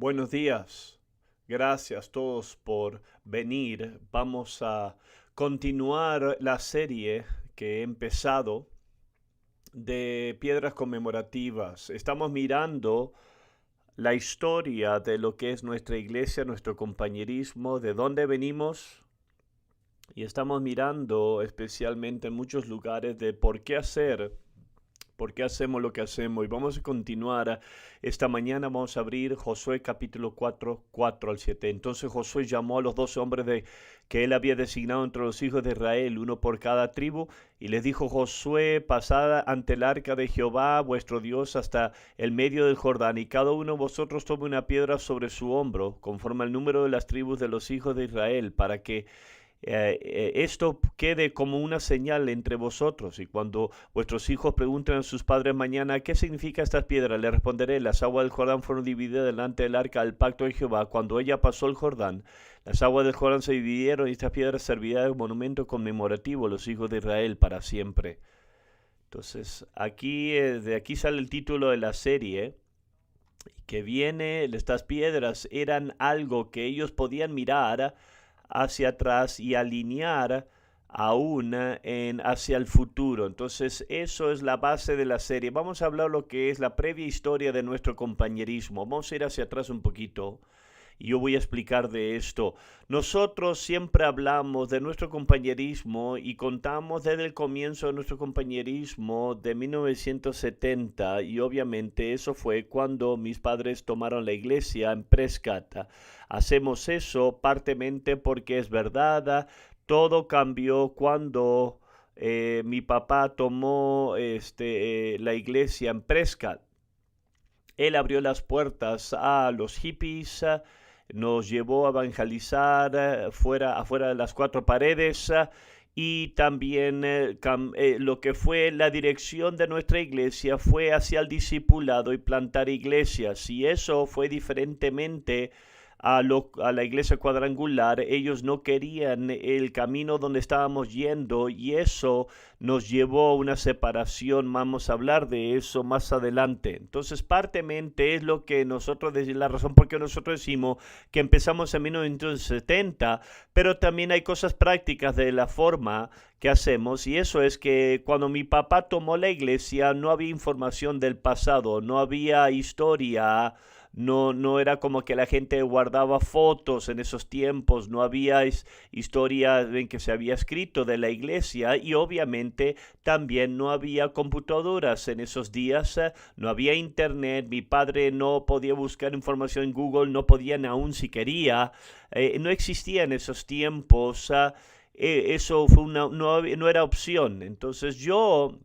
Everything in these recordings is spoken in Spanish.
Buenos días. Gracias todos por venir. Vamos a continuar la serie que he empezado de piedras conmemorativas. Estamos mirando la historia de lo que es nuestra iglesia, nuestro compañerismo, de dónde venimos, y estamos mirando especialmente en muchos lugares de por qué hacemos lo que hacemos. Y vamos a continuar. Esta mañana vamos a abrir Josué capítulo 4, 4 al 7. Entonces Josué llamó a los 12 hombres que él había designado entre los hijos de Israel, uno por cada tribu, y les dijo: Josué, pasad ante el arca de Jehová vuestro Dios hasta el medio del Jordán, y cada uno de vosotros tome una piedra sobre su hombro, conforme al número de las tribus de los hijos de Israel, para que esto quede como una señal entre vosotros. Y cuando vuestros hijos pregunten a sus padres mañana: ¿qué significa estas piedras?, le responderé: las aguas del Jordán fueron divididas delante del arca del pacto de Jehová. Cuando ella pasó el Jordán, las aguas del Jordán se dividieron, y estas piedras servirán de monumento conmemorativo a los hijos de Israel para siempre. Entonces aquí, de aquí sale el título de la serie, que viene: estas piedras eran algo que ellos podían mirar hacia atrás y alinear aún hacia el futuro. Entonces eso es la base de la serie. Vamos a hablar lo que es la previa historia de nuestro compañerismo. Vamos a ir hacia atrás un poquito y yo voy a explicar de esto. Nosotros siempre hablamos de nuestro compañerismo y contamos desde el comienzo de nuestro compañerismo de 1970, y obviamente eso fue cuando mis padres tomaron la iglesia en Prescott. Hacemos eso partemente porque es verdad, todo cambió cuando mi papá tomó la iglesia en Prescott. Él abrió las puertas a los hippies, nos llevó a evangelizar afuera de las cuatro paredes, y también lo que fue la dirección de nuestra iglesia fue hacia el discipulado y plantar iglesias, y eso fue diferentemente a la iglesia cuadrangular. Ellos no querían el camino donde estábamos yendo, y eso nos llevó a una separación. Vamos a hablar de eso más adelante. Entonces, partemente es lo que nosotros, la razón por qué nosotros decimos que empezamos en 1970, pero también hay cosas prácticas de la forma que hacemos, y eso es que cuando mi papá tomó la iglesia no había información del pasado, no había historia. No era como que la gente guardaba fotos en esos tiempos, no había historia en que se había escrito de la iglesia, y obviamente también no había computadoras en esos días, no había internet. Mi padre no podía buscar información en Google, no podían aún si quería, no existía en esos tiempos. Eso fue no era opción. Entonces yo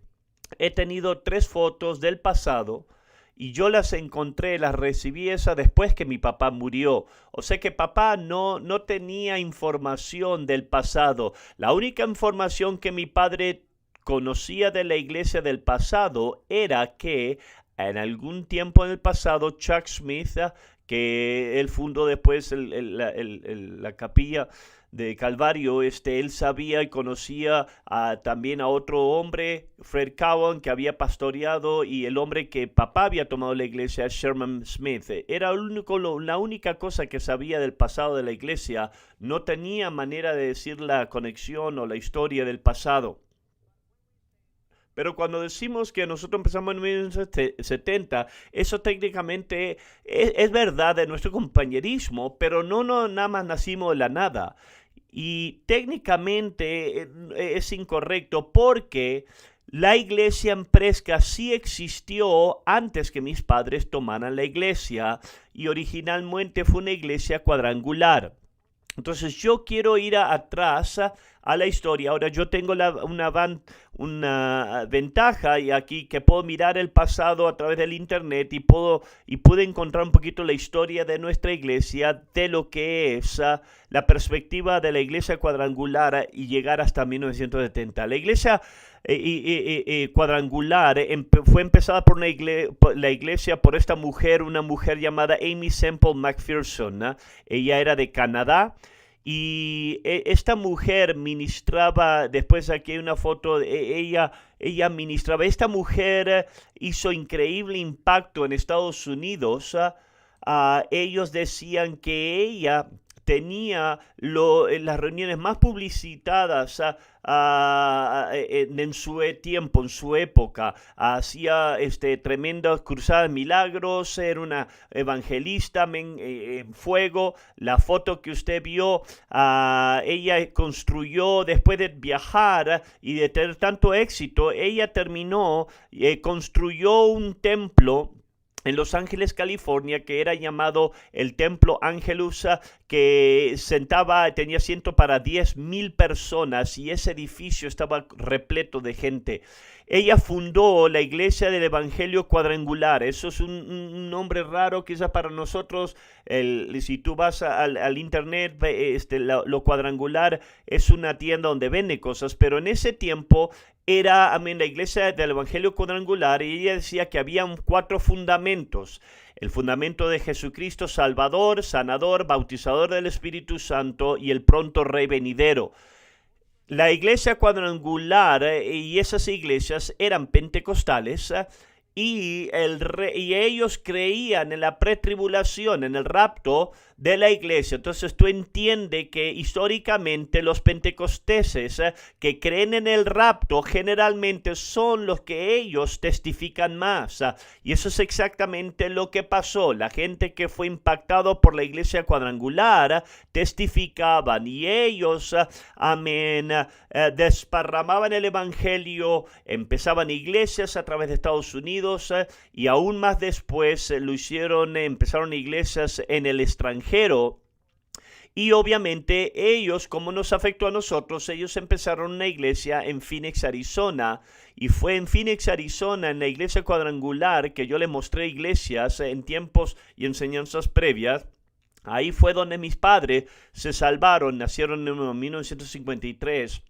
he tenido 3 fotos del pasado, y yo las encontré, las recibí esa después que mi papá murió. O sea que papá no tenía información del pasado. La única información que mi padre conocía de la iglesia del pasado era que en algún tiempo en el pasado Chuck Smith, que él fundó después la capilla de Calvario, él sabía y conocía también a otro hombre, Fred Cowan, que había pastoreado, y el hombre que papá había tomado la iglesia, Sherman Smith. Era la única cosa que sabía del pasado de la iglesia. No tenía manera de decir la conexión o la historia del pasado. Pero cuando decimos que nosotros empezamos en 1970, eso técnicamente es verdad de nuestro compañerismo, pero no nada más nacimos de la nada. Y técnicamente es incorrecto, porque la iglesia en Presca sí existió antes que mis padres tomaran la iglesia, y originalmente fue una iglesia cuadrangular. Entonces yo quiero ir atrás a la historia. Ahora yo tengo una ventaja y aquí, que puedo mirar el pasado a través del internet, y pude encontrar un poquito la historia de nuestra iglesia, de lo que es la perspectiva de la iglesia cuadrangular, y llegar hasta 1970. La iglesia cuadrangular fue empezada por la iglesia por esta mujer, una mujer llamada Amy Semple McPherson, ¿no? Ella era de Canadá, y esta mujer ministraba. Después aquí hay una foto de ella ministraba. Esta mujer hizo increíble impacto en Estados Unidos, ellos decían que ella tenía las reuniones más publicitadas en su tiempo, en su época. Hacía tremendas cruzadas, milagros, era una evangelista en fuego. La foto que usted vio, ella construyó, después de viajar y de tener tanto éxito, ella terminó, construyó un templo en Los Ángeles, California, que era llamado el Templo Angelus, que tenía asiento para 10,000 personas, y ese edificio estaba repleto de gente. Ella fundó la Iglesia del Evangelio Cuadrangular. Eso es un nombre raro quizás para nosotros. Si tú vas al internet, lo cuadrangular es una tienda donde vende cosas, pero en ese tiempo era la Iglesia del Evangelio Cuadrangular, y ella decía que habían 4 fundamentos. El fundamento de Jesucristo, Salvador, Sanador, Bautizador del Espíritu Santo, y el pronto Rey venidero. La iglesia cuadrangular y esas iglesias eran pentecostales, y ellos creían en la pretribulación, en el rapto de la iglesia. Entonces tú entiendes que históricamente los pentecosteses que creen en el rapto generalmente son los que ellos testifican más. Y eso es exactamente lo que pasó. La gente que fue impactado por la iglesia cuadrangular testificaban, y ellos, desparramaban el evangelio, empezaban iglesias a través de Estados Unidos, y aún más después empezaron iglesias en el extranjero. Y obviamente ellos, como nos afectó a nosotros, ellos empezaron una iglesia en Phoenix, Arizona, y fue en Phoenix, Arizona, en la iglesia cuadrangular, que yo les mostré iglesias en tiempos y enseñanzas previas. Ahí fue donde mis padres se salvaron. Nacieron en 1953.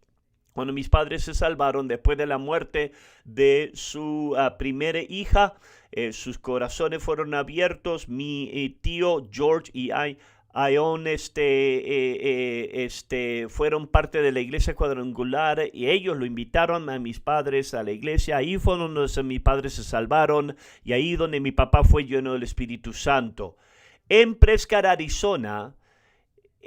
Cuando mis padres se salvaron después de la muerte de su primera hija, sus corazones fueron abiertos. Mi tío George y Ion fueron parte de la iglesia cuadrangular, y ellos lo invitaron a mis padres a la iglesia. Ahí fue donde mis padres se salvaron, y ahí donde mi papá fue lleno del Espíritu Santo. En Prescott, Arizona,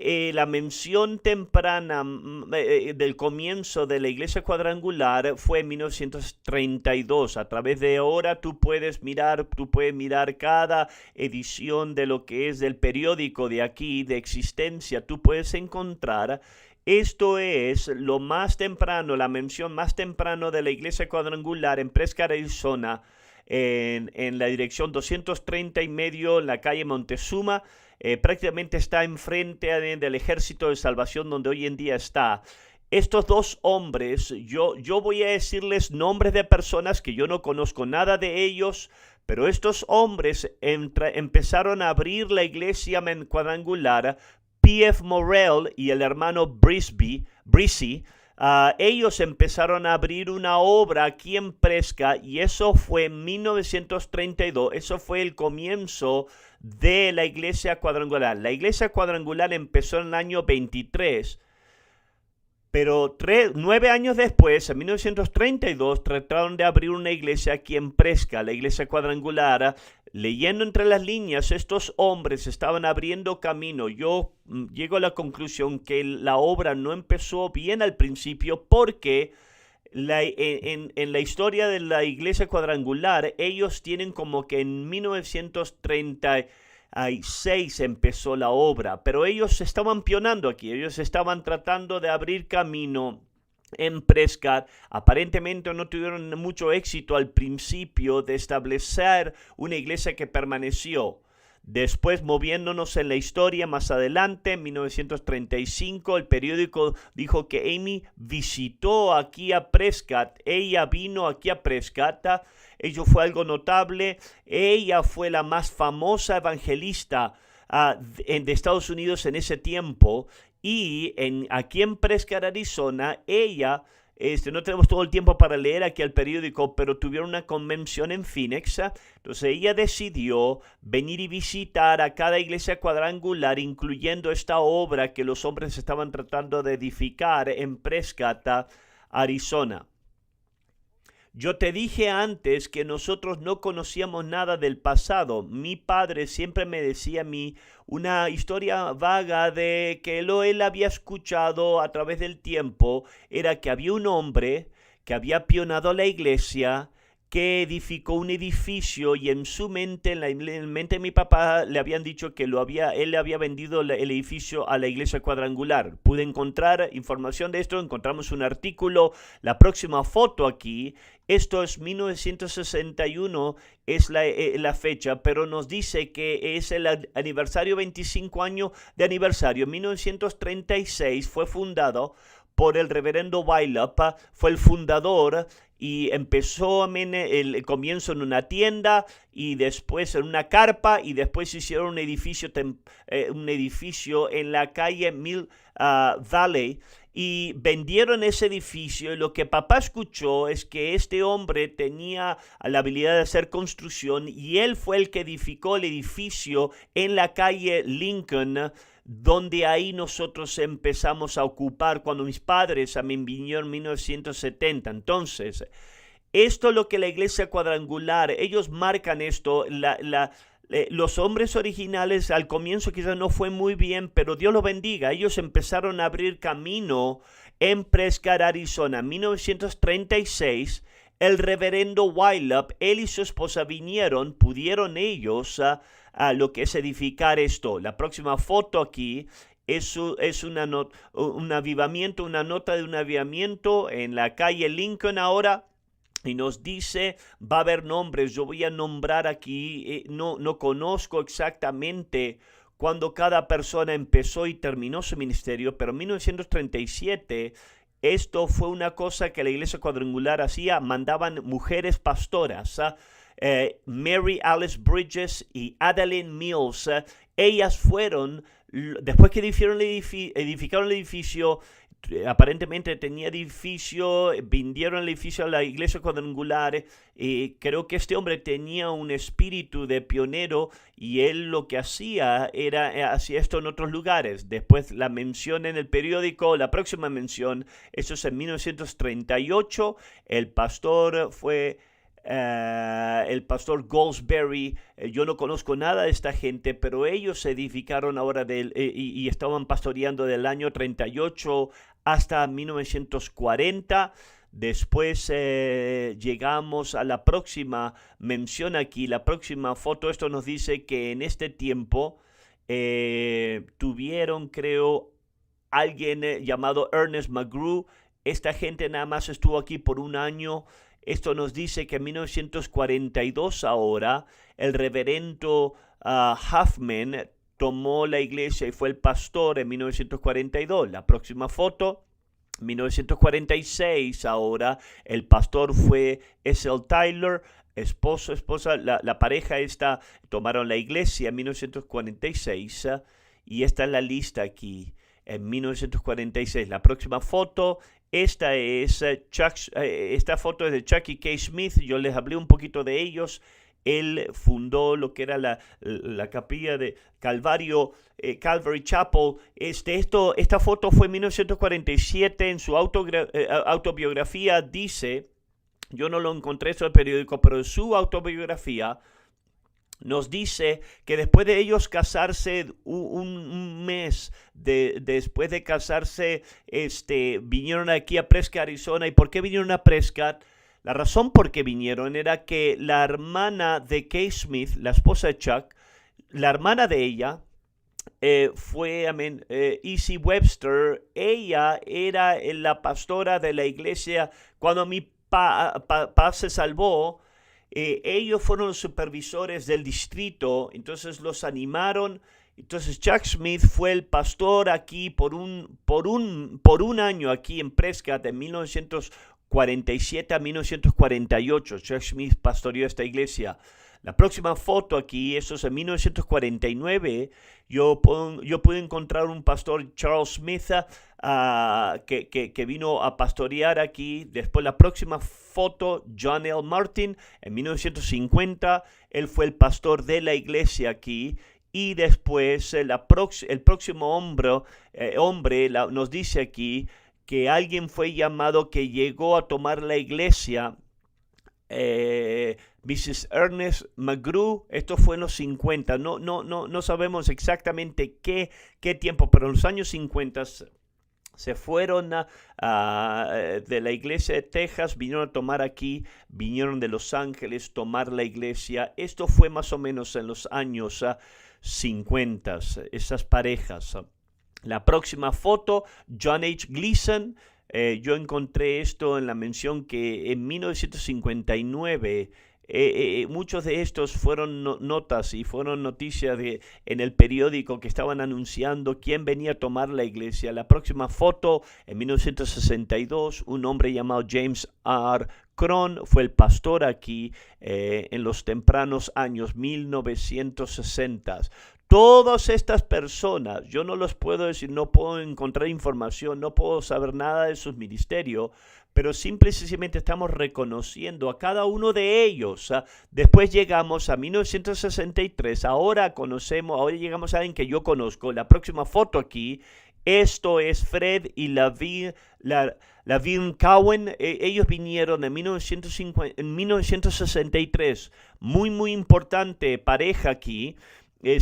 la mención temprana del comienzo de la iglesia cuadrangular fue en 1932. A través de ahora tú puedes mirar cada edición de lo que es del periódico de aquí, de Existencia. Tú puedes encontrar, esto es lo más temprano, la mención más temprano de la iglesia cuadrangular en Prescott, Arizona, en la dirección 230 y medio, en la calle Montezuma. Prácticamente está enfrente del Ejército de Salvación, donde hoy en día está. Estos 2 hombres, yo voy a decirles nombres de personas que yo no conozco nada de ellos, pero estos hombres empezaron a abrir la iglesia cuadrangular. P.F. Morrell y el hermano Brisby, ellos empezaron a abrir una obra aquí en Prescott, y eso fue en 1932. Eso fue el comienzo de la iglesia cuadrangular. La iglesia cuadrangular empezó en el año 23, pero 9 años después, en 1932, trataron de abrir una iglesia aquí en Prescott, la iglesia cuadrangular. Leyendo entre las líneas, estos hombres estaban abriendo camino. Yo llego a la conclusión que la obra no empezó bien al principio, porque en la historia de la iglesia cuadrangular, ellos tienen como que en 1936 empezó la obra, pero ellos estaban pionando aquí, ellos estaban tratando de abrir camino en Prescott. Aparentemente no tuvieron mucho éxito al principio de establecer una iglesia que permaneció. Después, moviéndonos en la historia más adelante, en 1935, el periódico dijo que Amy visitó aquí a Prescott. Ella vino aquí a Prescott. Ello fue algo notable. Ella fue la más famosa evangelista de Estados Unidos en ese tiempo. Y aquí en Prescott, Arizona, ella... no tenemos todo el tiempo para leer aquí el periódico, pero tuvieron una convención en Phoenix. Entonces ella decidió venir y visitar a cada iglesia cuadrangular, incluyendo esta obra que los hombres estaban tratando de edificar en Prescott, Arizona. Yo te dije antes que nosotros no conocíamos nada del pasado. Mi padre siempre me decía a mí una historia vaga de que él había escuchado a través del tiempo. Era que había un hombre que había pionado la iglesia, que edificó un edificio y en su mente, en la mente de mi papá, le habían dicho que él le había vendido el edificio a la iglesia cuadrangular. Pude encontrar información de esto, encontramos un artículo, la próxima foto aquí, esto es 1961, es la fecha, pero nos dice que es el aniversario, 25 años de aniversario. En 1936 fue fundado por el reverendo Wylop, fue el fundador y empezó el comienzo en una tienda y después en una carpa y después hicieron un edificio en la calle Mill Valley y vendieron ese edificio y lo que papá escuchó es que este hombre tenía la habilidad de hacer construcción y él fue el que edificó el edificio en la calle Lincoln, donde ahí nosotros empezamos a ocupar cuando mis padres a mí vinieron en 1970. Entonces, esto es lo que la iglesia cuadrangular, ellos marcan esto, los hombres originales al comienzo quizás no fue muy bien, pero Dios los bendiga, ellos empezaron a abrir camino en Prescott, Arizona, 1936. El reverendo Wylop, él y su esposa pudieron ellos a lo que es edificar esto. La próxima foto aquí es un avivamiento, una nota de un avivamiento en la calle Lincoln ahora. Y nos dice, va a haber nombres, yo voy a nombrar aquí, no conozco exactamente cuando cada persona empezó y terminó su ministerio, pero en 1937 esto fue una cosa que la iglesia cuadrangular hacía, mandaban mujeres pastoras, Mary Alice Bridges y Adeline Mills, ellas fueron, después que edificaron el edificio, aparentemente tenía edificio, vendieron el edificio a la iglesia cuadrangular y creo que este hombre tenía un espíritu de pionero y él lo que hacía hacía esto en otros lugares. Después la mención en el periódico, la próxima mención, eso es en 1938, el pastor fue el pastor Goldsberry. Yo no conozco nada de esta gente, pero ellos se edificaron ahora y estaban pastoreando del año 38 hasta 1940. Después llegamos a la próxima mención aquí, la próxima foto. Esto nos dice que en este tiempo tuvieron, creo, alguien llamado Ernest McGrew. Esta gente nada más estuvo aquí por un año. Esto nos dice que en 1942 ahora el reverendo Huffman tomó la iglesia y fue el pastor en 1942. La próxima foto, 1946 ahora, el pastor fue S.L. Tyler, esposa, la pareja esta tomaron la iglesia en 1946 y esta es la lista aquí. En 1946, la próxima foto, esta foto es de Chucky K. Smith, yo les hablé un poquito de ellos. Él fundó lo que era la capilla de Calvario, Calvary Chapel. Esta foto fue en 1947, en su autobiografía dice, yo no lo encontré en el periódico, pero en su autobiografía nos dice que después de ellos casarse, un mes después de casarse, vinieron aquí a Prescott, Arizona. ¿Y por qué vinieron a Prescott? La razón por qué vinieron era que la hermana de Kay Smith, la esposa de Chuck, la hermana de ella fue E.C. Webster. Ella era la pastora de la iglesia cuando mi papá se salvó. Ellos fueron los supervisores del distrito, entonces los animaron. Entonces Chuck Smith fue el pastor aquí por un año aquí en Prescott, de 1947 a 1948. Chuck Smith pastoreó esta iglesia. La próxima foto aquí, eso es en 1949, yo pude encontrar un pastor, Charles Smith, que vino a pastorear aquí. Después la próxima foto, John L. Martin, en 1950, él fue el pastor de la iglesia aquí. Y después el próximo hombre nos dice aquí que alguien fue llamado que llegó a tomar la iglesia Mrs. Ernest McGrew, esto fue en los 50, no sabemos exactamente qué tiempo, pero en los años 50 se fueron de la iglesia de Texas, vinieron a tomar aquí, vinieron de Los Ángeles, tomar la iglesia. Esto fue más o menos en los años 50, esas parejas. La próxima foto, John H. Gleason. Yo encontré esto en la mención que en 1959 muchos de estos fueron notas y fueron noticias en el periódico que estaban anunciando quién venía a tomar la iglesia. La próxima foto, en 1962, un hombre llamado James R. Cron fue el pastor aquí en los tempranos años 1960. Todas estas personas, yo no los puedo decir, no puedo encontrar información, no puedo saber nada de sus ministerios, pero simple y sencillamente estamos reconociendo a cada uno de ellos. Después llegamos a 1963, ahora llegamos a alguien que yo conozco. La próxima foto aquí, esto es Fred y Laverne Cowan. Ellos vinieron en 1963, muy importante pareja aquí. En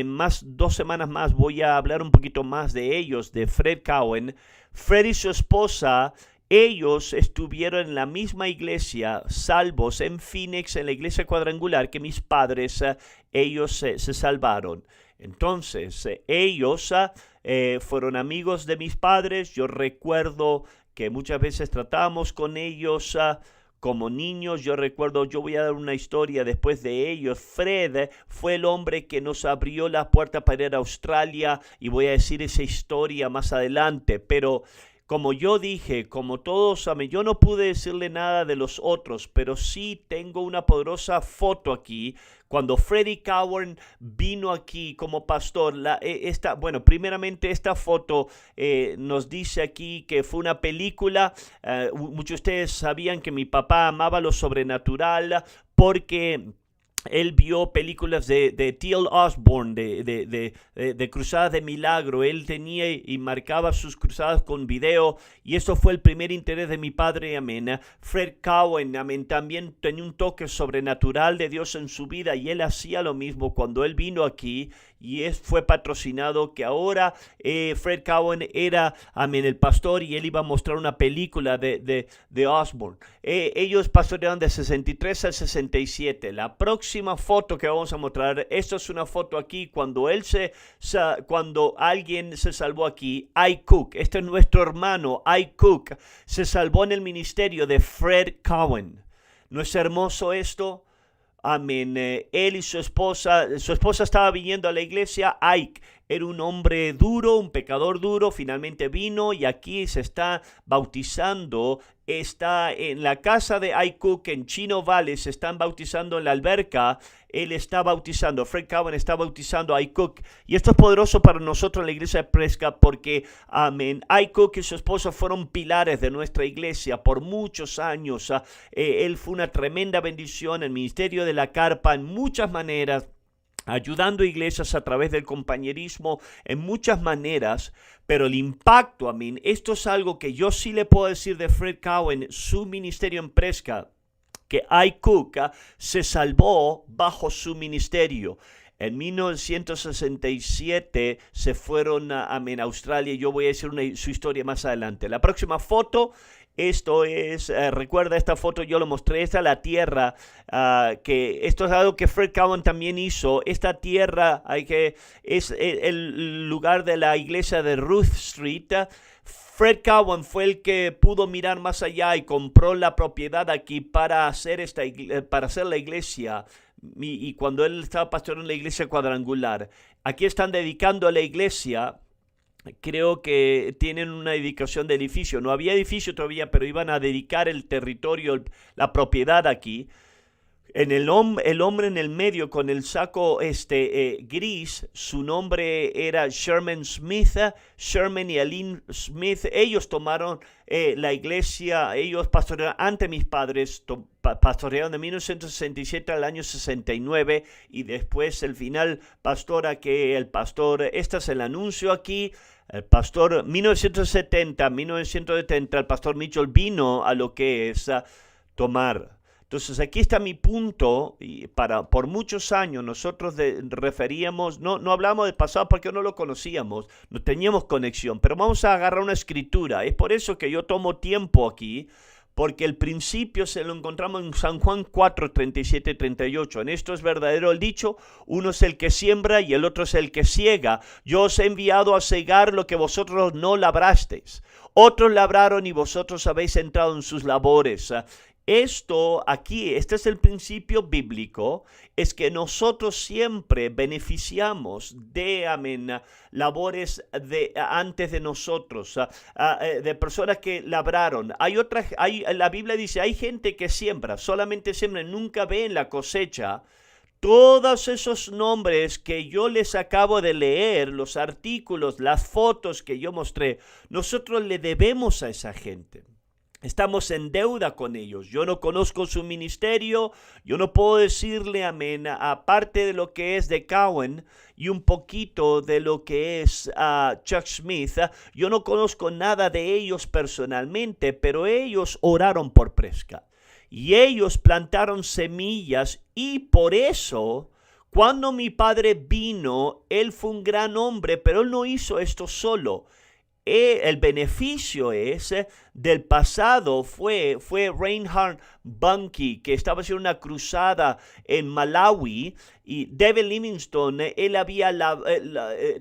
más 2 semanas más voy a hablar un poquito más de ellos, de Fred Cowan. Fred y su esposa, ellos estuvieron en la misma iglesia, salvos en Phoenix, en la iglesia cuadrangular, que mis padres, ellos se salvaron. Entonces, ellos fueron amigos de mis padres. Yo recuerdo que muchas veces tratábamos con ellos como niños. Yo recuerdo, yo voy a dar una historia después de ellos. Fred fue el hombre que nos abrió la puerta para ir a Australia y voy a decir esa historia más adelante, pero como yo dije, como todos saben, yo no pude decirle nada de los otros, pero sí tengo una poderosa foto aquí. Cuando Freddie Cowan vino aquí como pastor, primeramente esta foto nos dice aquí que fue una película. Muchos de ustedes sabían que mi papá amaba lo sobrenatural porque él vio películas de T.L. Osborne, de cruzadas de milagro. Él tenía y marcaba sus cruzadas con video, y eso fue el primer interés de mi padre, amén. Fred Cowan, amén, también tenía un toque sobrenatural de Dios en su vida, y él hacía lo mismo cuando él vino aquí, y fue patrocinado, que ahora Fred Cowan era, amén, el pastor, y él iba a mostrar una película de Osborne. Ellos pastorearon de 63 al 67. La próxima foto que vamos a mostrar, esto es una foto aquí cuando cuando alguien se salvó aquí. I. Cook, este es nuestro hermano I. Cook, se salvó en el ministerio de Fred Cowan. ¿No es hermoso esto? Amén. Él y su esposa estaba viniendo a la iglesia. Ike era un hombre duro, un pecador duro, finalmente vino y aquí se está bautizando. Está en la casa de Ike Cook en Chino Valley, se están bautizando en la alberca. Él está bautizando, Fred Cowan está bautizando a Ike Cook. Y esto es poderoso para nosotros en la iglesia de Prescott porque, amén, Ike Cook y su esposa fueron pilares de nuestra iglesia por muchos años. Él fue una tremenda bendición en el ministerio de la carpa en muchas maneras, ayudando a iglesias a través del compañerismo en muchas maneras, pero el impacto, amén, esto es algo que yo sí le puedo decir de Fred Cowan, su ministerio en Prescott, que Ike Cook se salvó bajo su ministerio. En 1967 se fueron a Australia. Yo voy a decir su historia más adelante. La próxima foto, esto es, recuerda esta foto, yo lo mostré, esta es la tierra, que esto es algo que Fred Cowan también hizo. Esta tierra es el lugar de la iglesia de Ruth Street. Fred Cowan fue el que pudo mirar más allá y compró la propiedad aquí para hacer la iglesia. Y cuando él estaba pastoreando la iglesia cuadrangular, aquí están dedicando a la iglesia. Creo que tienen una dedicación de edificio. No había edificio todavía, pero iban a dedicar el territorio, la propiedad aquí. El hombre en el medio con el saco gris, su nombre era Sherman Smith. Sherman y Aline Smith, ellos tomaron la iglesia, ellos pastorearon ante mis padres, pastorearon de 1967 al año 69, y después el final pastora que el pastor, este es el anuncio aquí. El pastor, 1970, el pastor Mitchell vino a lo que es tomar. Entonces aquí está mi punto, y por muchos años nosotros referíamos, no hablamos del pasado porque no lo conocíamos, no teníamos conexión, pero vamos a agarrar una escritura. Es por eso que yo tomo tiempo aquí, porque el principio se lo encontramos en San Juan 4, 37, 38. En esto es verdadero el dicho: uno es el que siembra y el otro es el que ciega. Yo os he enviado a cegar lo que vosotros no labrasteis. Otros labraron y vosotros habéis entrado en sus labores. Esto aquí, este es el principio bíblico, es que nosotros siempre beneficiamos de, labores antes de nosotros, de personas que labraron. La Biblia dice, hay gente que siembra, solamente siembra, nunca ven la cosecha. Todos esos nombres que yo les acabo de leer, los artículos, las fotos que yo mostré, nosotros le debemos a esa gente. Estamos en deuda con ellos. Yo no conozco su ministerio. Yo no puedo decirle, aparte de lo que es de Cowan y un poquito de lo que es Chuck Smith, yo no conozco nada de ellos personalmente, pero ellos oraron por Prescott. Y ellos plantaron semillas, y por eso, cuando mi padre vino, él fue un gran hombre, pero él no hizo esto solo. El beneficio del pasado fue Reinhard Bonnke, que estaba haciendo una cruzada en Malawi, y David Livingstone, él había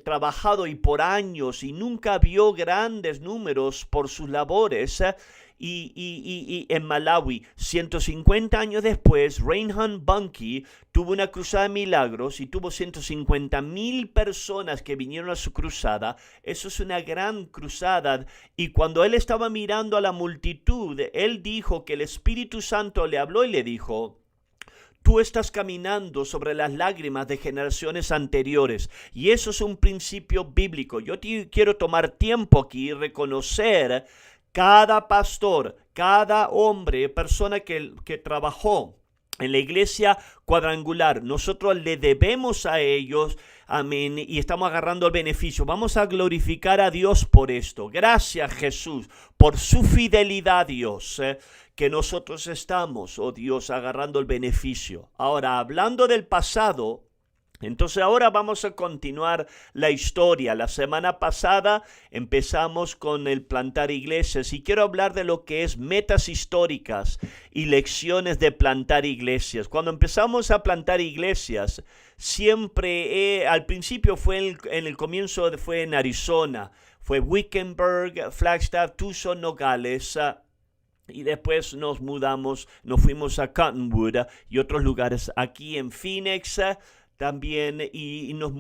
trabajado y por años y nunca vio grandes números por sus labores. Y en Malawi, 150 años después, Reinhard Bonnke tuvo una cruzada de milagros y tuvo 150,000 personas que vinieron a su cruzada. Eso es una gran cruzada. Y cuando él estaba mirando a la multitud, él dijo que el Espíritu Santo le habló y le dijo: tú estás caminando sobre las lágrimas de generaciones anteriores. Y eso es un principio bíblico. Yo quiero tomar tiempo aquí y reconocer cada pastor, cada hombre, persona que trabajó en la iglesia cuadrangular. Nosotros le debemos a ellos, amén, y estamos agarrando el beneficio. Vamos a glorificar a Dios por esto. Gracias, Jesús, por su fidelidad, Dios, que nosotros estamos, oh Dios, agarrando el beneficio. Ahora, hablando del pasado, entonces ahora vamos a continuar la historia. La semana pasada empezamos con el plantar iglesias y quiero hablar de lo que es metas históricas y lecciones de plantar iglesias. Cuando empezamos a plantar iglesias, siempre al principio fue en el comienzo fue en Arizona, fue Wickenburg, Flagstaff, Tucson, Nogales. Y después nos fuimos a Cottonwood y otros lugares aquí en Phoenix. También y nos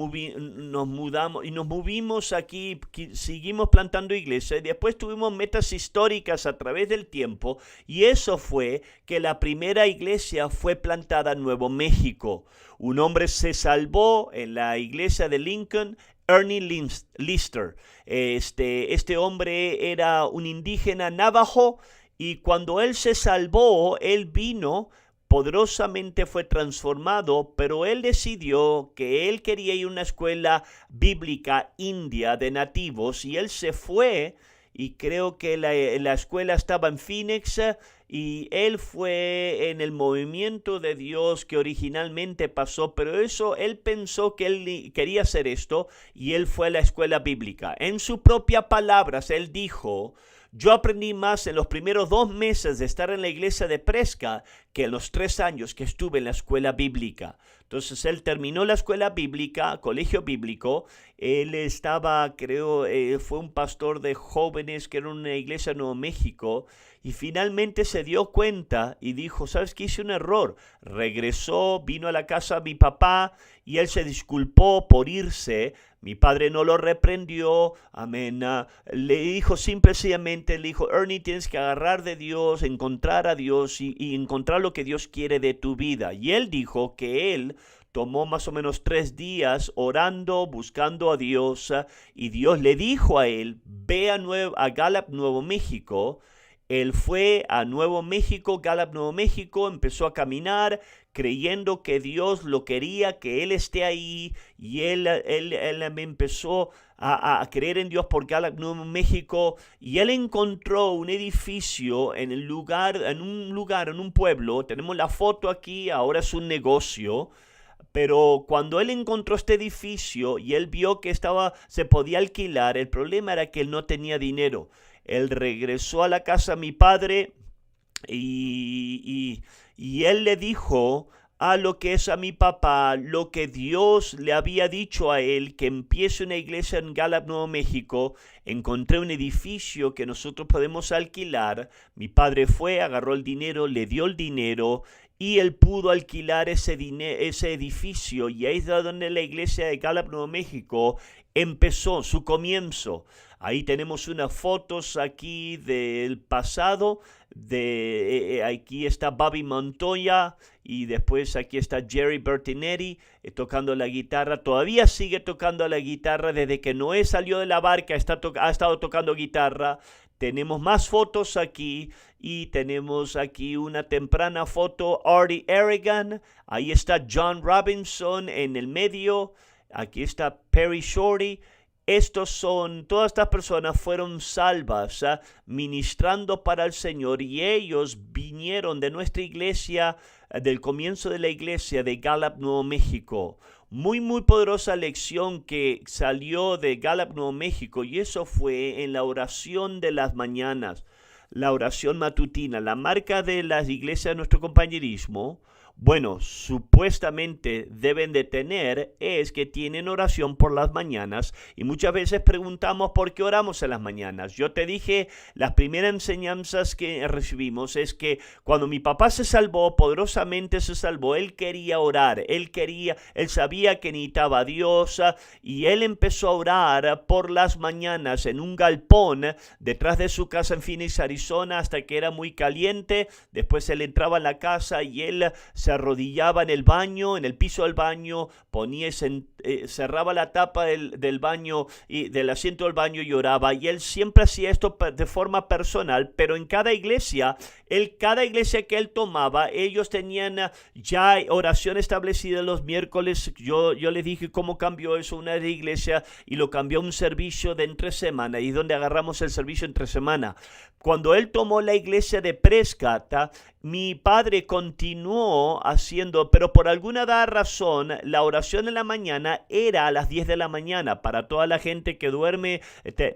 movimos aquí, seguimos plantando iglesias. Después tuvimos metas históricas a través del tiempo, y eso fue que la primera iglesia fue plantada en Nuevo México. Un hombre se salvó en la iglesia de Lincoln, Ernie Lister. Este hombre era un indígena navajo, y cuando él se salvó, él vino poderosamente, fue transformado, pero él decidió que él quería ir a una escuela bíblica india de nativos, y él se fue, y creo que la escuela estaba en Phoenix, y él fue en el movimiento de Dios que originalmente pasó, pero él pensó que él quería hacer esto, y él fue a la escuela bíblica. En sus propias palabras, él dijo: yo aprendí más en los primeros 2 meses de estar en la iglesia de Prescott que en los 3 años que estuve en la escuela bíblica. Entonces él terminó la escuela bíblica, colegio bíblico. Él estaba, fue un pastor de jóvenes que era una iglesia en Nuevo México. Y finalmente se dio cuenta y dijo: ¿sabes qué? Hice un error. Regresó, vino a la casa de mi papá y él se disculpó por irse. Mi padre no lo reprendió, amén. Le dijo sencillamente, Ernie, tienes que agarrar de Dios, encontrar a Dios y encontrar lo que Dios quiere de tu vida. Y él dijo que él tomó más o menos 3 días orando, buscando a Dios, y Dios le dijo a él: ve a Gallup, Nuevo México. Él fue a Nuevo México, Gallup, Nuevo México, empezó a caminar creyendo que Dios lo quería, que él esté ahí, y él empezó a creer en Dios por Gallup, Nuevo México, y él encontró un edificio en un pueblo. Tenemos la foto aquí, ahora es un negocio. Pero cuando él encontró este edificio y él vio que se podía alquilar, el problema era que él no tenía dinero. Él regresó a la casa de mi padre y él le dijo a lo que es a mi papá, lo que Dios le había dicho a él, que empiece una iglesia en Gallup, Nuevo México. Encontré un edificio que nosotros podemos alquilar. Mi padre fue, agarró el dinero, le dio el dinero y él pudo alquilar ese edificio, y ahí es donde la iglesia de Gallup, Nuevo México empezó su comienzo. Ahí tenemos unas fotos aquí del pasado. Aquí está Bobby Montoya y después aquí está Jerry Bertinetti tocando la guitarra. Todavía sigue tocando la guitarra desde que Noé salió de la barca, ha estado tocando guitarra. Tenemos más fotos aquí y tenemos aquí una temprana foto, Artie Arrigan. Ahí está John Robinson en el medio. Aquí está Perry Shorty. Todas estas personas fueron salvas, ministrando para el Señor, y ellos vinieron de nuestra iglesia, del comienzo de la iglesia de Gallup, Nuevo México. Muy, muy poderosa lección que salió de Gallup, Nuevo México, y eso fue en la oración de las mañanas, la oración matutina, la marca de las iglesias de nuestro compañerismo. Bueno, supuestamente deben de tener es que tienen oración por las mañanas, y muchas veces preguntamos por qué oramos en las mañanas. Yo te dije, las primeras enseñanzas que recibimos es que cuando mi papá se salvó, poderosamente se salvó, él quería orar, él sabía que necesitaba a Dios, y él empezó a orar por las mañanas en un galpón detrás de su casa en Phoenix, Arizona, hasta que era muy caliente. Después él entraba a la casa y él se arrodillaba en el baño, en el piso del baño, cerraba la tapa del baño y del asiento del baño y oraba. Y él siempre hacía esto de forma personal, pero en cada iglesia que él tomaba, ellos tenían ya oración establecida los miércoles. Yo les dije cómo cambió eso una iglesia y lo cambió a un servicio de entre semana, y donde agarramos el servicio entre semana. Cuando él tomó la iglesia de Prescott, mi padre continuó haciendo, pero por alguna razón, la oración en la mañana era a las 10 de la mañana. Para toda la gente que duerme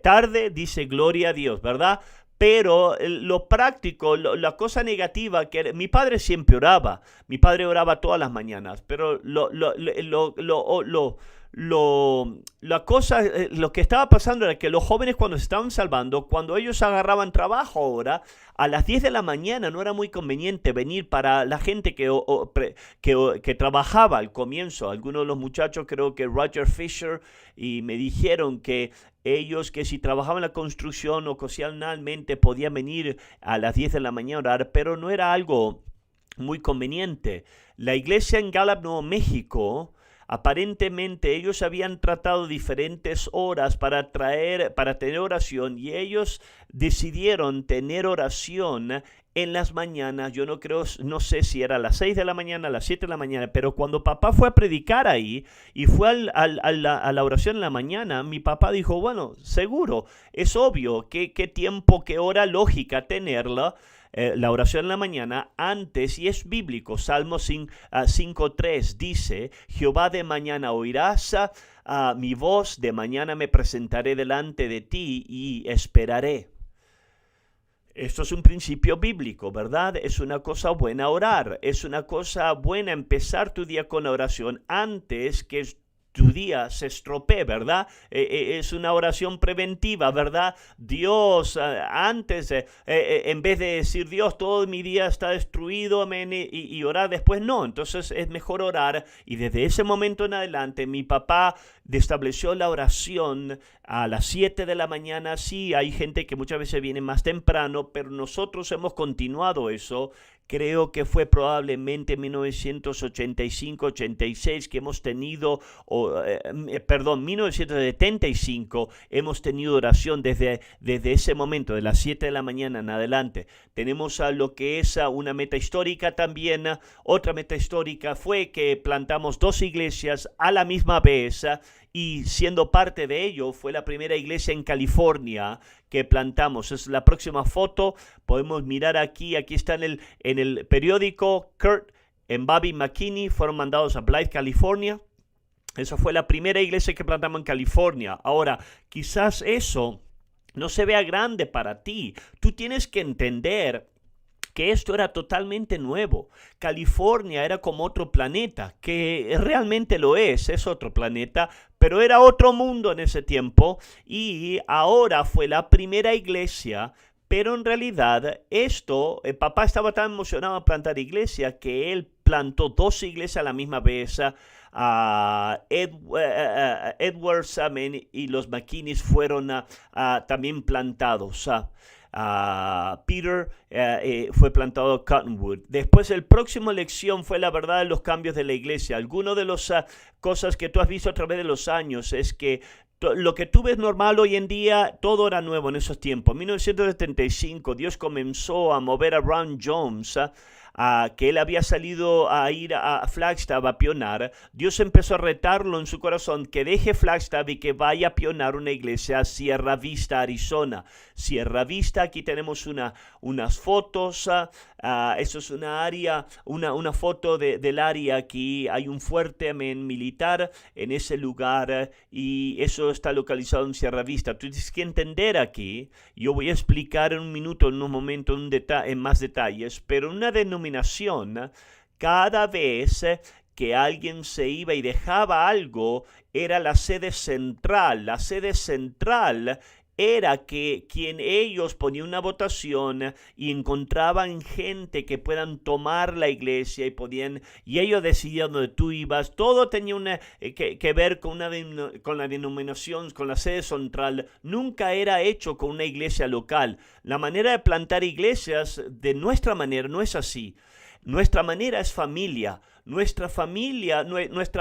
tarde, dice gloria a Dios, ¿verdad? Pero lo práctico, la cosa negativa, que mi padre siempre oraba. Mi padre oraba todas las mañanas, pero lo que estaba pasando era que los jóvenes, cuando se estaban salvando, cuando ellos agarraban trabajo ahora, a las 10 de la mañana no era muy conveniente venir para la gente que trabajaba al comienzo. Algunos de los muchachos, creo que Roger Fisher, y me dijeron que ellos, que si trabajaban en la construcción ocasionalmente podían venir a las 10 de la mañana a orar, pero no era algo muy conveniente. La iglesia en Gallup, Nuevo México, aparentemente ellos habían tratado diferentes horas para tener oración, y ellos decidieron tener oración en las mañanas. Yo no sé si era a las 6 de la mañana, a las 7 de la mañana, pero cuando papá fue a predicar ahí y fue a la oración en la mañana, mi papá dijo, bueno, seguro, es obvio, qué tiempo, qué hora lógica tenerla. La oración en la mañana antes, y es bíblico. Salmo 5:3 dice, Jehová, de mañana oirás mi voz, de mañana me presentaré delante de ti y esperaré. Esto es un principio bíblico, ¿verdad? Es una cosa buena orar, es una cosa buena empezar tu día con la oración antes que tu día se estropee, ¿verdad? Es una oración preventiva, ¿verdad? Dios, antes, en vez de decir, Dios, todo mi día está destruido, amén, y orar después, no. Entonces es mejor orar, y desde ese momento en adelante mi papá estableció la oración a las 7 de la mañana. Sí, hay gente que muchas veces viene más temprano, pero nosotros hemos continuado eso. Creo que fue probablemente en 1985-86 que hemos tenido, 1975 hemos tenido oración desde ese momento, de las 7 de la mañana en adelante. Tenemos a lo que es una meta histórica también. Otra meta histórica fue que plantamos 2 iglesias a la misma vez, y siendo parte de ello fue la primera iglesia en California que plantamos. Es la próxima foto, podemos mirar aquí está en el periódico. Kurt en Bobby McKinney fueron mandados a Blythe, California. Esa fue la primera iglesia que plantamos en California. Ahora, quizás eso no se vea grande para ti. Tú tienes que entender que esto era totalmente nuevo. California era como otro planeta, que realmente lo es otro planeta, pero era otro mundo en ese tiempo, y ahora fue la primera iglesia. Pero en realidad papá estaba tan emocionado a plantar iglesia que él plantó 2 iglesias a la misma vez. Edwards y los McKinneys fueron también plantados. Peter fue plantado a Cottonwood. Después, el próximo lección fue la verdad de los cambios de la iglesia. Algunas de las cosas que tú has visto a través de los años es que lo que tú ves normal hoy en día, todo era nuevo en esos tiempos. En 1975, Dios comenzó a mover a Ron Jones, que él había salido a ir a Flagstaff a pionar. Dios empezó a retarlo en su corazón que deje Flagstaff y que vaya a pionar una iglesia a Sierra Vista, Arizona. Sierra Vista, aquí tenemos unas fotos. Eso es una foto del área. Aquí hay un fuerte militar en ese lugar, y eso está localizado en Sierra Vista. Tú tienes que entender aquí, yo voy a explicar en un minuto, en un momento, en más detalles, pero una denominación, cada vez que alguien se iba y dejaba algo, era la sede central. La sede central era quien ellos ponían una votación y encontraban gente que puedan tomar la iglesia y ellos decidían dónde tú ibas. Todo tenía que ver con la denominación, con la sede central. Nunca era hecho con una iglesia local. La manera de plantar iglesias de nuestra manera no es así. Nuestra manera es familia. Nuestra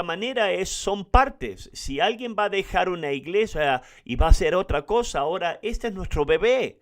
manera son partes. Si alguien va a dejar una iglesia y va a hacer otra cosa, ahora este es nuestro bebé.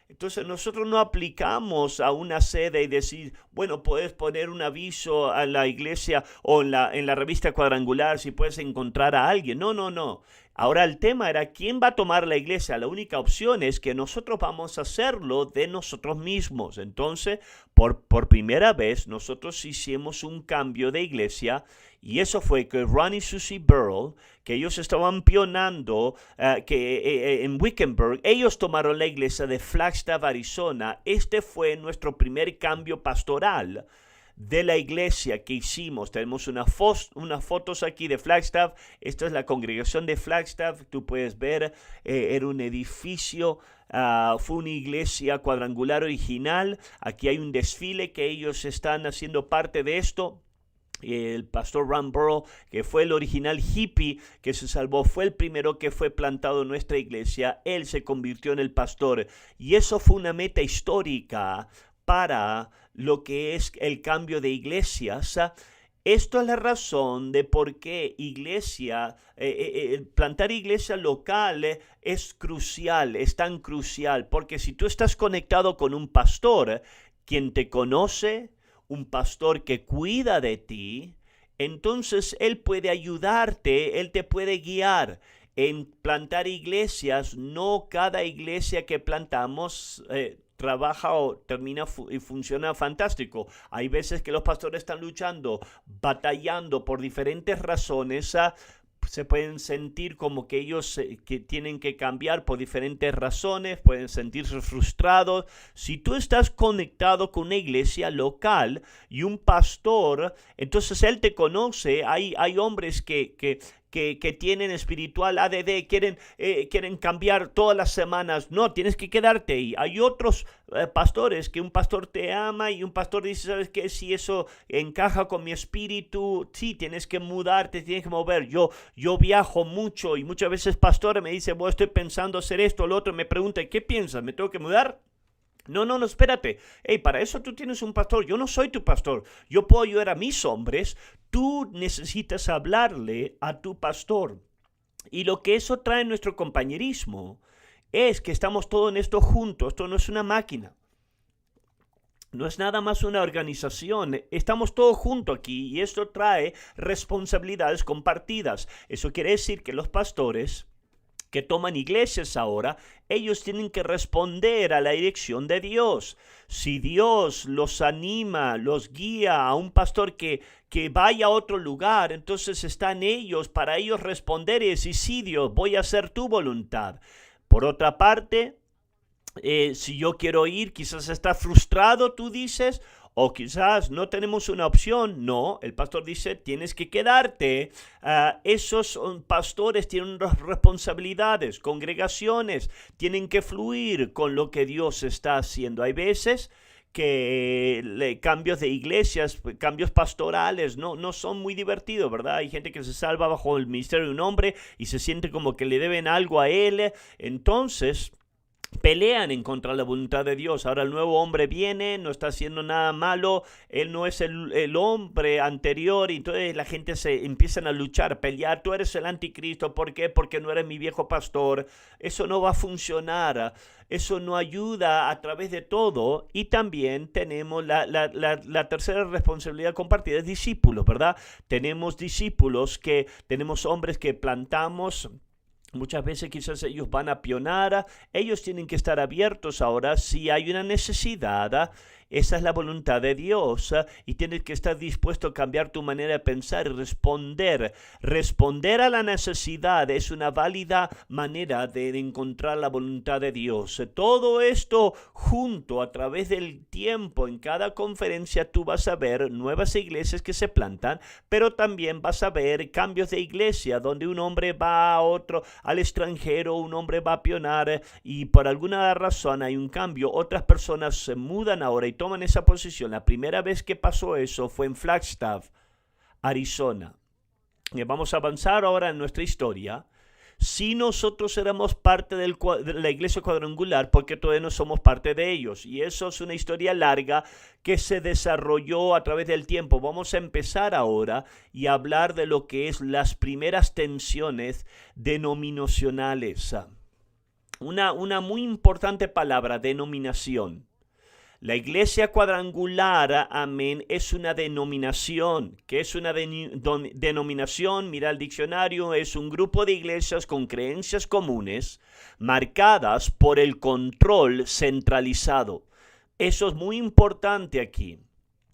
Entonces nosotros no aplicamos a una sede y decir, bueno, puedes poner un aviso a la iglesia o en la revista Cuadrangular si puedes encontrar a alguien. No. Ahora el tema era quién va a tomar la iglesia. La única opción es que nosotros vamos a hacerlo de nosotros mismos. Entonces, por primera vez, nosotros hicimos un cambio de iglesia, y eso fue que Ron y Susie Burrell, que ellos estaban pionando en Wickenburg, ellos tomaron la iglesia de Flagstaff, Arizona. Este fue nuestro primer cambio pastoral de la iglesia que hicimos. Tenemos unas fotos aquí de Flagstaff. Esta es la congregación de Flagstaff. Tú puedes ver, era un edificio, fue una iglesia cuadrangular original. Aquí hay un desfile que ellos están haciendo parte de esto. El pastor Ron Burrell, que fue el original hippie que se salvó, fue el primero que fue plantado en nuestra iglesia. Él se convirtió en el pastor, y eso fue una meta histórica para lo que es el cambio de iglesias. Esto es la razón de por qué plantar iglesia local es crucial, es tan crucial, porque si tú estás conectado con un pastor, quien te conoce, un pastor que cuida de ti, entonces él puede ayudarte, él te puede guiar en plantar iglesias. No cada iglesia que plantamos trabaja o termina y funciona fantástico. Hay veces que los pastores están luchando, batallando por diferentes razones. Se pueden sentir como que ellos que tienen que cambiar por diferentes razones, pueden sentirse frustrados. Si tú estás conectado con una iglesia local y un pastor, entonces él te conoce. Hay hombres que tienen espiritual ADD, quieren cambiar todas las semanas. No, tienes que quedarte ahí. Hay otros pastores que un pastor te ama y un pastor dice, ¿sabes qué? Si eso encaja con mi espíritu, sí, tienes que mudarte, tienes que mover. Yo viajo mucho y muchas veces pastores me dicen, bueno, estoy pensando hacer esto o lo otro. Me preguntan, ¿qué piensas? ¿Me tengo que mudar? No, espérate. Para eso tú tienes un pastor. Yo no soy tu pastor. Yo puedo ayudar a mis hombres. Tú necesitas hablarle a tu pastor. Y lo que eso trae en nuestro compañerismo es que estamos todos en esto juntos. Esto no es una máquina. No es nada más una organización, estamos todos juntos aquí y esto trae responsabilidades compartidas. Eso quiere decir que los pastores que toman iglesias ahora, ellos tienen que responder a la dirección de Dios. Si Dios los anima, los guía a un pastor que vaya a otro lugar, entonces están ellos para ellos responder y decir, sí Dios, voy a hacer tu voluntad. Por otra parte, si yo quiero ir, quizás está frustrado, tú dices, o quizás no tenemos una opción. No, el pastor dice, tienes que quedarte. Esos pastores tienen responsabilidades, congregaciones, tienen que fluir con lo que Dios está haciendo. Hay veces que cambios de iglesias, cambios pastorales, no son muy divertidos, ¿verdad? Hay gente que se salva bajo el ministerio de un hombre y se siente como que le deben algo a él. Entonces pelean en contra de la voluntad de Dios. Ahora el nuevo hombre viene, no está haciendo nada malo, él no es el hombre anterior, y entonces la gente se empiezan a luchar, pelear, tú eres el anticristo, ¿por qué? Porque no eres mi viejo pastor. Eso no va a funcionar, eso no ayuda a través de todo. Y también tenemos la tercera responsabilidad compartida, es discípulos, ¿verdad? Tenemos discípulos tenemos hombres que plantamos. Muchas veces quizás ellos van a pionar, ellos tienen que estar abiertos ahora si hay una necesidad. Esa es la voluntad de Dios y tienes que estar dispuesto a cambiar tu manera de pensar y responder. Responder a la necesidad es una válida manera de encontrar la voluntad de Dios. Todo esto junto a través del tiempo, en cada conferencia tú vas a ver nuevas iglesias que se plantan, pero también vas a ver cambios de iglesia donde un hombre va a otro, al extranjero, un hombre va a pionar y por alguna razón hay un cambio. Otras personas se mudan ahora y toman esa posición. La primera vez que pasó eso fue en Flagstaff, Arizona. Y vamos a avanzar ahora en nuestra historia. Si nosotros éramos parte de la iglesia cuadrangular, porque todavía no somos parte de ellos. Y eso es una historia larga que se desarrolló a través del tiempo. Vamos a empezar ahora y hablar de lo que es las primeras tensiones denominacionales. Una muy importante palabra, denominación. La iglesia cuadrangular, amén, es una denominación. ¿Qué es una denominación? Mira el diccionario, es un grupo de iglesias con creencias comunes marcadas por el control centralizado. Eso es muy importante aquí.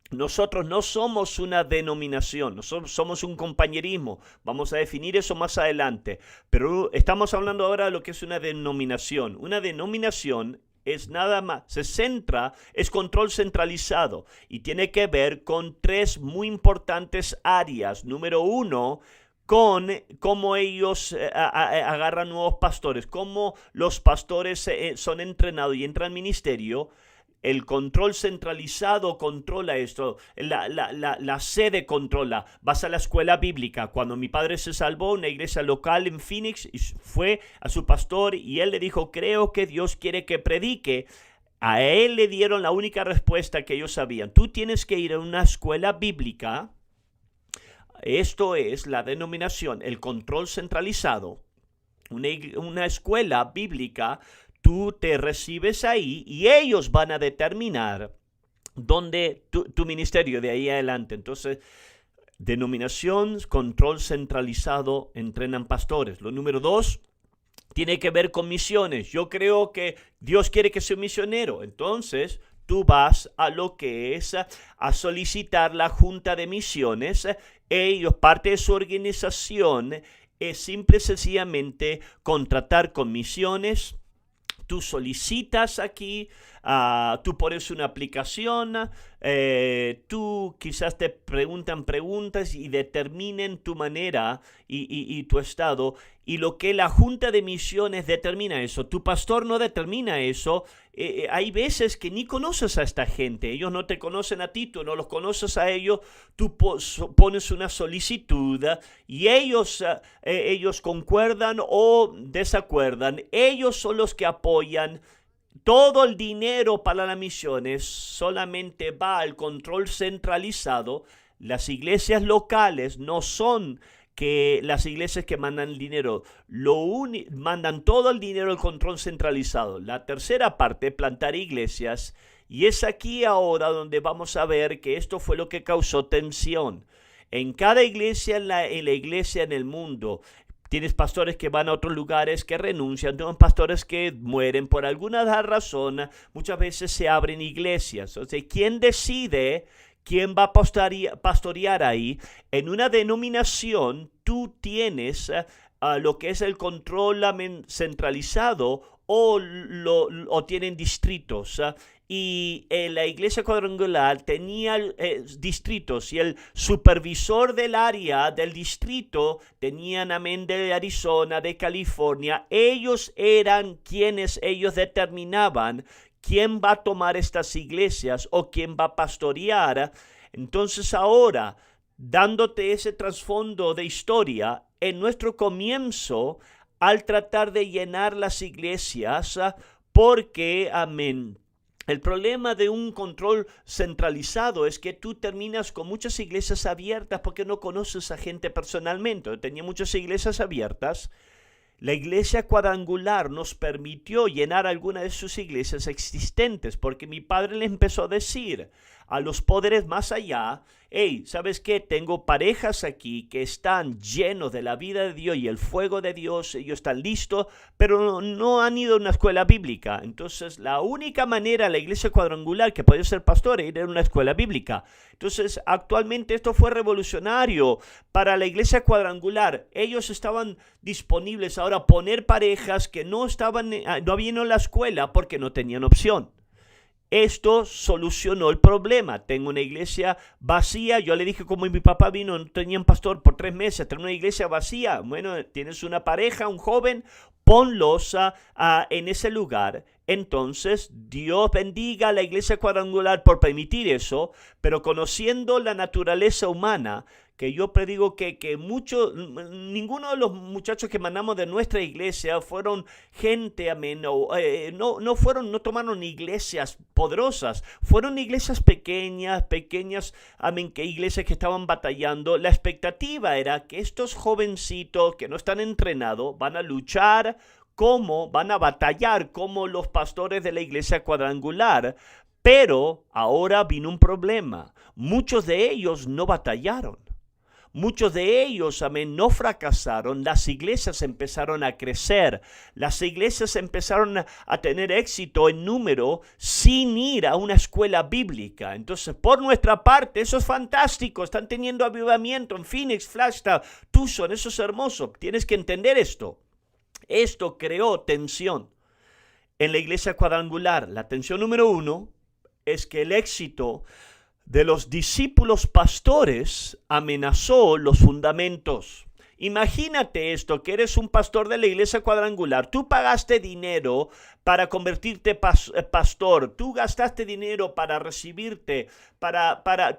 Nosotros no somos una denominación, nosotros somos un compañerismo. Vamos a definir eso más adelante. Pero estamos hablando ahora de lo que es una denominación. Una denominación es nada más, es control centralizado y tiene que ver con tres muy importantes áreas. Número uno, con cómo ellos agarran nuevos pastores, cómo los pastores son entrenados y entran al ministerio. El control centralizado controla esto, la sede controla. Vas a la escuela bíblica. Cuando mi padre se salvó, una iglesia local en Phoenix, fue a su pastor y él le dijo, creo que Dios quiere que predique. A él le dieron la única respuesta que ellos sabían. Tú tienes que ir a una escuela bíblica. Esto es la denominación, el control centralizado. Una escuela bíblica. Tú te recibes ahí y ellos van a determinar dónde tu ministerio de ahí adelante. Entonces, denominación, control centralizado, entrenan pastores. Lo número dos, tiene que ver con misiones. Yo creo que Dios quiere que sea un misionero. Entonces, tú vas a lo que es a solicitar la Junta de Misiones. Ellos, parte de su organización, es simple y sencillamente contratar con misiones. Tú solicitas aquí, tú pones una aplicación, tú quizás te preguntan preguntas y determinen tu manera y tu estado. Y lo que la Junta de Misiones determina eso, tu pastor no determina eso. Hay veces que ni conoces a esta gente, ellos no te conocen a ti, tú no los conoces a ellos, tú pones una solicitud y ellos concuerdan o desacuerdan, ellos son los que apoyan. Todo el dinero para las misiones solamente va al control centralizado. Las iglesias locales no son que las iglesias que mandan el dinero, mandan todo el dinero al control centralizado. La tercera parte, plantar iglesias, Y es aquí ahora donde vamos a ver que esto fue lo que causó tensión. En cada iglesia, en la iglesia en el mundo, tienes pastores que van a otros lugares, que renuncian, tienes pastores que mueren por alguna razón, muchas veces se abren iglesias. Entonces, ¿quién decide quién va a pastorear ahí? En una denominación, tú tienes lo que es el control centralizado o tienen distritos. Y la iglesia cuadrangular tenía distritos y el supervisor del área del distrito tenían amén de Arizona, de California. Ellos eran quienes ellos determinaban quién va a tomar estas iglesias o quién va a pastorear. Entonces ahora, dándote ese trasfondo de historia, en nuestro comienzo, al tratar de llenar las iglesias, porque, amén, el problema de un control centralizado es que tú terminas con muchas iglesias abiertas porque no conoces a gente personalmente. Yo tenía muchas iglesias abiertas. La iglesia cuadrangular nos permitió llenar algunas de sus iglesias existentes porque mi padre le empezó a decir a los poderes más allá: hey, ¿sabes qué? Tengo parejas aquí que están llenos de la vida de Dios y el fuego de Dios, ellos están listos, pero no han ido a una escuela bíblica. Entonces, la única manera la iglesia cuadrangular que podía ser pastor era ir a una escuela bíblica. Entonces, actualmente esto fue revolucionario para la iglesia cuadrangular. Ellos estaban disponibles ahora a poner parejas que no habían ido a la escuela porque no tenían opción. Esto solucionó el problema. Tengo una iglesia vacía. Yo le dije, como mi papá vino, no tenían pastor por 3 meses, tengo una iglesia vacía. Bueno, tienes una pareja, un joven, ponlos en ese lugar. Entonces, Dios bendiga a la iglesia cuadrangular por permitir eso, pero conociendo la naturaleza humana, que yo predigo que ninguno de los muchachos que mandamos de nuestra iglesia fueron gente, amén, no tomaron iglesias poderosas, fueron iglesias pequeñas, amén, que iglesias que estaban batallando. La expectativa era que estos jovencitos que no están entrenados van a luchar van a batallar como los pastores de la iglesia cuadrangular. Pero ahora vino un problema. Muchos de ellos no batallaron. Muchos de ellos, amén, no fracasaron. Las iglesias empezaron a crecer. Las iglesias empezaron a tener éxito en número sin ir a una escuela bíblica. Entonces, por nuestra parte, eso es fantástico. Están teniendo avivamiento en Phoenix, Flagstaff, Tucson. Eso es hermoso. Tienes que entender esto. Esto creó tensión en la iglesia cuadrangular. La tensión número 1 es que el éxito de los discípulos pastores amenazó los fundamentos. Imagínate esto, que eres un pastor de la iglesia cuadrangular. Tú pagaste dinero para convertirte pastor. Tú gastaste dinero para recibirte.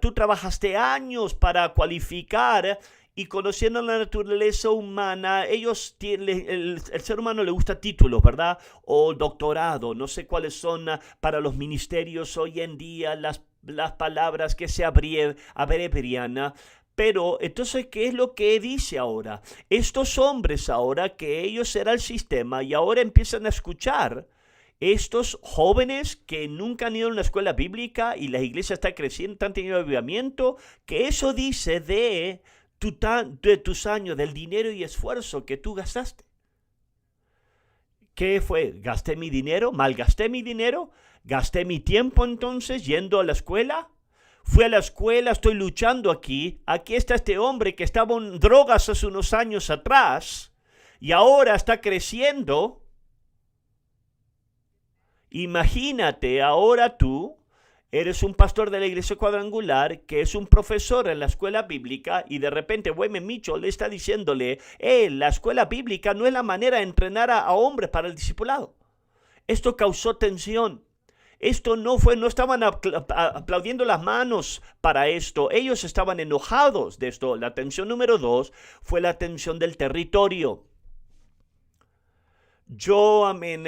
Tú trabajaste años para cualificar. Y conociendo la naturaleza humana, el ser humano le gusta títulos, ¿verdad? O doctorado, no sé cuáles son para los ministerios hoy en día las palabras que se abrevian. Pero entonces, ¿qué es lo que dice ahora? Estos hombres ahora, que ellos eran el sistema y ahora empiezan a escuchar estos jóvenes que nunca han ido a una escuela bíblica y la iglesia está creciendo, están teniendo avivamiento, que eso dice de tus años, del dinero y esfuerzo que tú gastaste. ¿Qué fue? ¿Gasté mi dinero? ¿Malgasté mi dinero? ¿Gasté mi tiempo entonces yendo a la escuela? Fui a la escuela, estoy luchando aquí. Aquí está este hombre que estaba en drogas hace unos años atrás y ahora está creciendo. Imagínate, ahora tú eres un pastor de la iglesia cuadrangular que es un profesor en la escuela bíblica y de repente Wayne Mitchell le está diciéndole, la escuela bíblica no es la manera de entrenar a hombres para el discipulado. Esto causó tensión. Esto no estaban aplaudiendo las manos para esto. Ellos estaban enojados de esto. La tensión número 2 fue la tensión del territorio. Yo, amén,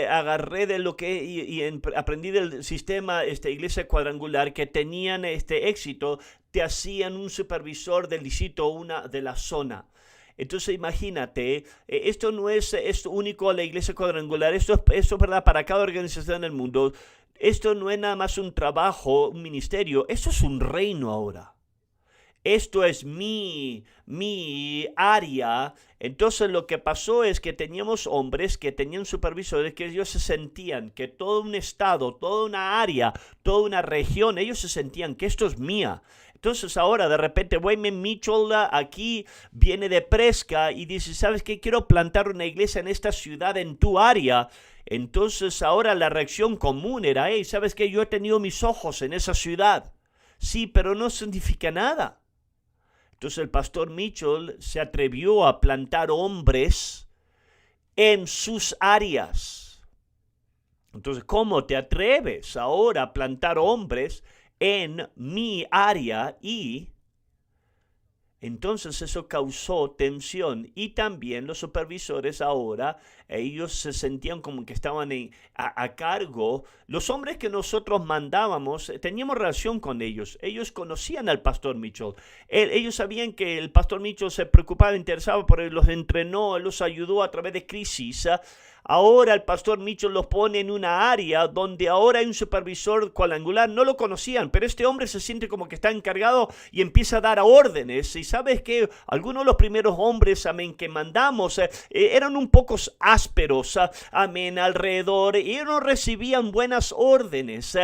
agarré de lo que y aprendí del sistema iglesia cuadrangular que tenían éxito, te hacían un supervisor del distrito, de la zona. Entonces imagínate, esto no es único a la iglesia cuadrangular, esto es verdad para cada organización del mundo. esto no es nada más un trabajo, un ministerio, esto es un reino ahora. Esto es mi área. Entonces lo que pasó es que teníamos hombres que tenían supervisores que ellos se sentían que todo un estado, toda una área, toda una región, ellos se sentían que esto es mía. Entonces ahora de repente Wayman Mitchell aquí viene de Presca y dice, ¿sabes qué? Quiero plantar una iglesia en esta ciudad, en tu área. Entonces ahora la reacción común era, hey, ¿sabes qué? Yo he tenido mis ojos en esa ciudad. Sí, pero no significa nada. Entonces el pastor Mitchell se atrevió a plantar hombres en sus áreas. Entonces, ¿cómo te atreves ahora a plantar hombres en mi área? Y entonces eso causó tensión y también los supervisores ahora, ellos se sentían como que estaban a cargo. Los hombres que nosotros mandábamos, teníamos relación con ellos. Ellos conocían al pastor Mitchell. Ellos sabían que el pastor Mitchell se preocupaba, interesaba por él, los entrenó, él los ayudó a través de crisis. Ahora el pastor Mitchell los pone en una área donde ahora hay un supervisor cuadrangular. No lo conocían, pero este hombre se siente como que está encargado y empieza a dar órdenes. Y sabes que algunos de los primeros hombres, amén, que mandamos eran un poco ásperos, amén, alrededor. Y ellos no recibían buenas órdenes.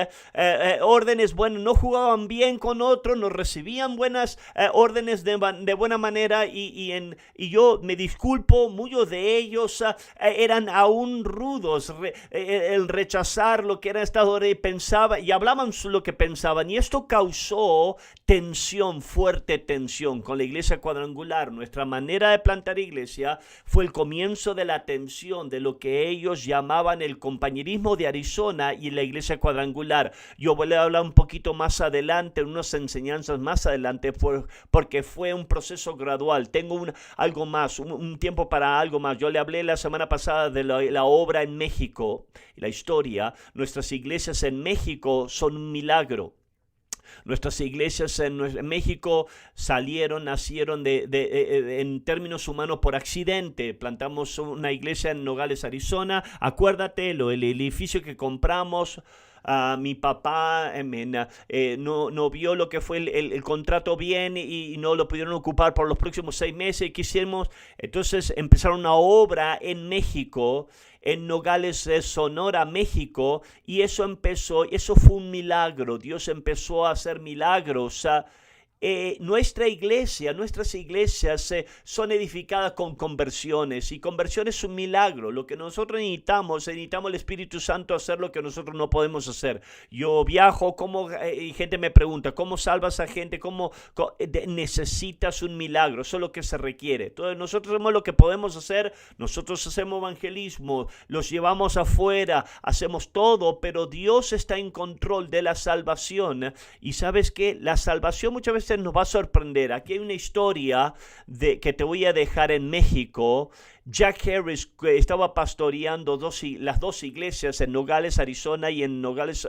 Órdenes buenas, no jugaban bien con otros, no recibían buenas órdenes de buena manera. Y yo me disculpo, muchos de ellos eran aún rudos, el rechazar lo que era esta hora y pensaba y hablaban lo que pensaban, y esto causó tensión, fuerte tensión con la iglesia cuadrangular. Nuestra manera de plantar iglesia fue el comienzo de la tensión de lo que ellos llamaban el compañerismo de Arizona y la iglesia cuadrangular. Yo voy a hablar un poquito más adelante, en unas enseñanzas más adelante, porque fue un proceso gradual. Tengo algo más, un tiempo para algo más. Yo le hablé la semana pasada de la obra en México, la historia. Nuestras iglesias en México son un milagro. Nuestras iglesias en México nacieron en términos humanos por accidente. Plantamos una iglesia en Nogales, Arizona. Acuérdate, el edificio que compramos, mi papá no vio lo que fue el contrato bien y no lo pudieron ocupar por los próximos 6 meses. ¿Qué hicimos? Entonces empezaron una obra en México, en Nogales, Sonora, México, y eso fue un milagro. Dios empezó a hacer milagros. Nuestras iglesias son edificadas con conversiones, y conversión es un milagro. Lo que nosotros necesitamos el Espíritu Santo hacer lo que nosotros no podemos hacer. Yo viajo, y gente me pregunta, ¿cómo salvas a gente? Necesitas un milagro, eso es lo que se requiere. Entonces nosotros hacemos lo que podemos hacer, nosotros hacemos evangelismo, los llevamos afuera, hacemos todo, pero Dios está en control de la salvación. Y sabes que la salvación muchas veces nos va a sorprender. Aquí hay una historia que te voy a dejar en México. Jack Harris, que estaba pastoreando las dos iglesias en Nogales, Arizona, y en Nogales,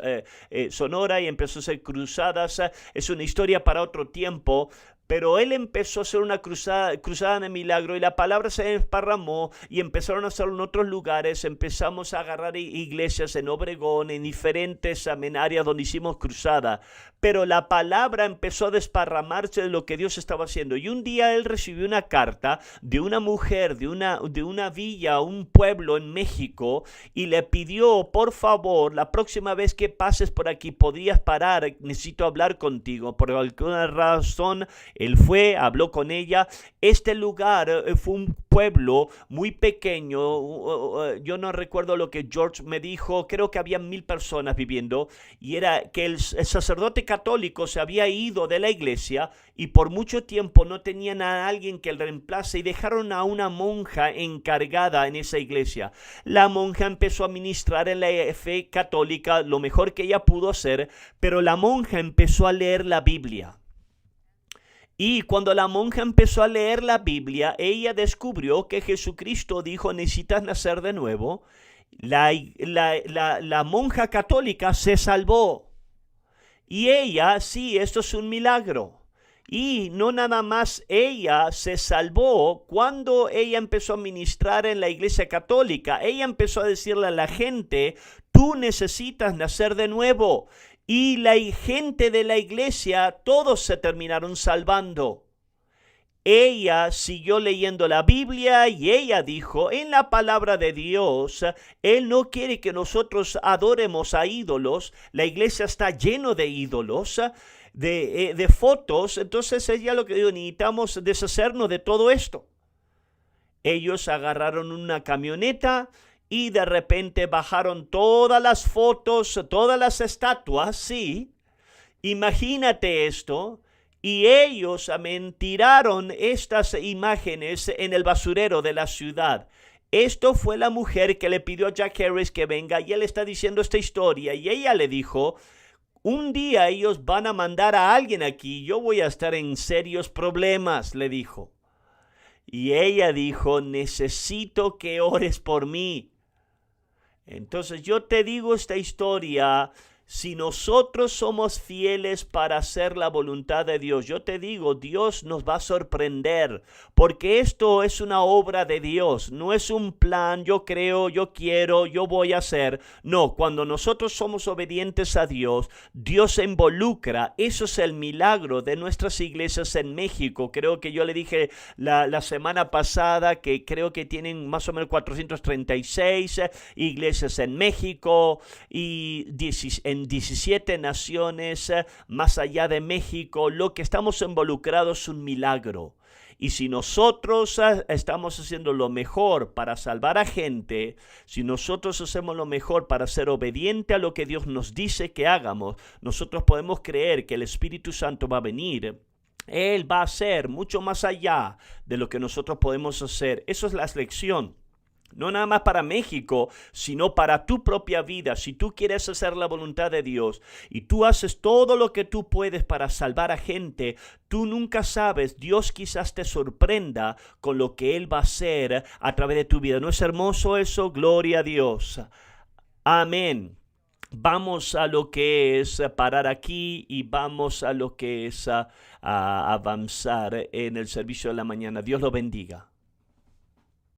Sonora, y empezó a hacer cruzadas. Es una historia para otro tiempo. Pero él empezó a hacer una cruzada de milagro, y la palabra se desparramó y empezaron a hacerlo en otros lugares. Empezamos a agarrar iglesias en Obregón, en diferentes áreas donde hicimos cruzada. Pero la palabra empezó a desparramarse de lo que Dios estaba haciendo. Y un día él recibió una carta de una mujer de una villa, un pueblo en México, y le pidió, por favor, la próxima vez que pases por aquí, podrías parar, necesito hablar contigo. Por alguna razón, él fue, habló con ella. Este lugar fue un pueblo muy pequeño. Yo no recuerdo lo que George me dijo. Creo que había 1,000 personas viviendo. Y era que el sacerdote católico se había ido de la iglesia y por mucho tiempo no tenían a alguien que el reemplace, y dejaron a una monja encargada en esa iglesia. La monja empezó a ministrar en la fe católica lo mejor que ella pudo hacer, pero la monja empezó a leer la Biblia. Y cuando la monja empezó a leer la Biblia, ella descubrió que Jesucristo dijo, necesitas nacer de nuevo. La monja católica se salvó. Y ella, sí, esto es un milagro. Y no nada más ella se salvó cuando ella empezó a ministrar en la iglesia católica. Ella empezó a decirle a la gente, tú necesitas nacer de nuevo. Y la gente de la iglesia, todos se terminaron salvando. Ella siguió leyendo la Biblia y ella dijo, en la palabra de Dios, Él no quiere que nosotros adoremos a ídolos. La iglesia está lleno de ídolos, de fotos. Entonces ella lo que dijo, necesitamos deshacernos de todo esto. Ellos agarraron una camioneta y de repente bajaron todas las fotos, todas las estatuas, sí. Imagínate esto. Y ellos, amén, tiraron estas imágenes en el basurero de la ciudad. Esto fue la mujer que le pidió a Jack Harris que venga y él está diciendo esta historia. Y ella le dijo, un día ellos van a mandar a alguien aquí, yo voy a estar en serios problemas, le dijo. Y ella dijo, necesito que ores por mí. Entonces yo te digo esta historia. Si nosotros somos fieles para hacer la voluntad de Dios, yo te digo, Dios nos va a sorprender, porque esto es una obra de Dios, no es un plan, yo creo, yo quiero, yo voy a hacer. No, cuando nosotros somos obedientes a Dios, Dios se involucra. Eso es el milagro de nuestras iglesias en México. Creo que yo le dije la semana pasada que creo que tienen más o menos 436 iglesias en México y en 17 naciones más allá de México. Lo que estamos involucrados es un milagro. Y si nosotros estamos haciendo lo mejor para salvar a gente, si nosotros hacemos lo mejor para ser obediente a lo que Dios nos dice que hagamos, nosotros podemos creer que el Espíritu Santo va a venir. Él va a hacer mucho más allá de lo que nosotros podemos hacer. Eso es la lección. No nada más para México, sino para tu propia vida. Si tú quieres hacer la voluntad de Dios y tú haces todo lo que tú puedes para salvar a gente, tú nunca sabes, Dios quizás te sorprenda con lo que Él va a hacer a través de tu vida. ¿No es hermoso eso? Gloria a Dios. Amén. Vamos a lo que es parar aquí y vamos a lo que es a avanzar en el servicio de la mañana. Dios lo bendiga.